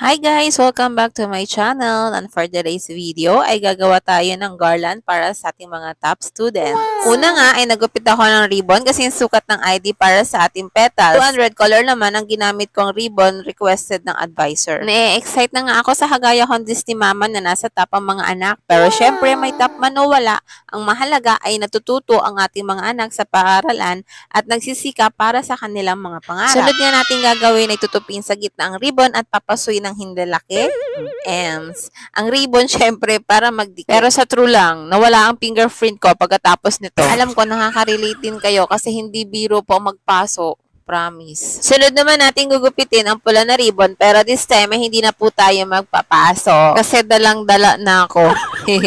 Hi guys! Welcome back to my channel, and for today's video ay gagawa tayo ng garland para sa ating mga top students. Una nga ay nagupit ako ng ribbon kasi yung sukat ng ID para sa ating petals. 200 color naman ang ginamit kong ribbon requested ng advisor. Na-excite na nga ako sa Hagaya Hondis ni Mama na nasa top ang mga anak. Pero syempre may top man o wala, ang mahalaga ay natututo ang ating mga anak sa paaralan at nagsisika para sa kanilang mga pangarap. Sunod nga natin gagawin ay tutupin sa gitna ang ribbon at papasuin ng hindi laki, ends. Ang ribbon, syempre, para magdikit. Pero sa true lang, nawala ang fingerprint ko pagkatapos nito. Alam ko, nakaka-relate din kayo kasi hindi biro po magpaso. Promise. Sunod naman natin gugupitin ang pula na ribbon pero this time ay hindi na po tayo magpapaso. Kasi dalang-dala na ako.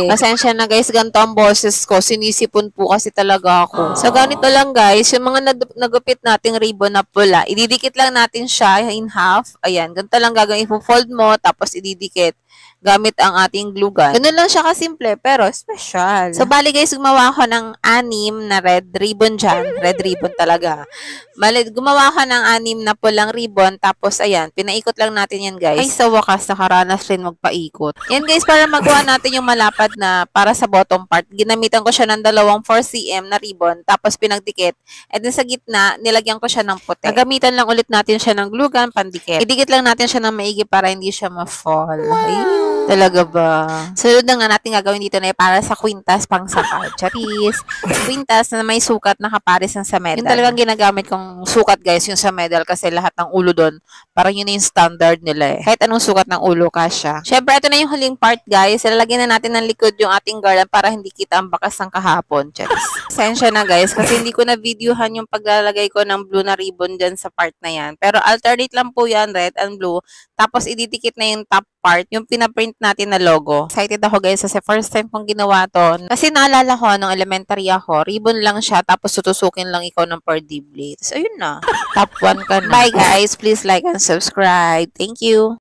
Pasensya na guys, ganito ang boses ko. Sinisipon po kasi talaga ako. So ganito lang guys, yung mga nagupit nating ribbon na pula, ididikit lang natin siya in half. Ayan, ganito lang gagawin. Ipo-fold mo tapos ididikit gamit ang ating glue gun. Ganun lang siya kasimple, pero special. So, bali guys, gumawa ako ng 6 na red ribbon dyan. Red ribbon talaga. Bali, gumawa ako ng 6 na pulang ribbon, tapos ayan, pinaikot lang natin yan guys. Ay, sa wakas, nakaranas rin magpaikot. Yan guys, para magawa natin yung malapad na para sa bottom part, ginamitan ko siya ng 4cm na ribbon, tapos pinagdikit. And then sa gitna, nilagyan ko siya ng puti. Nagamitan lang ulit natin siya ng glue gun, pandikit. Idikit lang natin siya ng maigi para hindi siya ma-fall. Ay, talaga ba? Sunod na nga natin gagawin dito na para sa kwintas pang sakal. Charis. Kwintas na may sukat na kapares ng sa medal. Yung talagang ginagamit kong sukat guys, yung sa medal kasi lahat ng ulo doon, parang yun yung standard nila eh. Kahit anong sukat ng ulo, kasya. Syempre, ito na yung huling part guys. Ilalagyan na natin ng likod yung ating garland para hindi kita ang bakas ng kahapon. Charis. Pasensya na guys kasi hindi ko na videohan yung paglalagay ko ng blue na ribbon dyan sa part na yan. Pero alternate lang po yan, red and blue. Tapos ididikit na yung top part, yung pinaprint natin na logo. Excited ako guys kasi first time kong ginawa to. Kasi naalala ko nung elementary ako, ribbon lang siya tapos tutusukin lang ikaw ng per blades. Ayun na. Top 1 ka na. Bye guys, please like and subscribe. Thank you.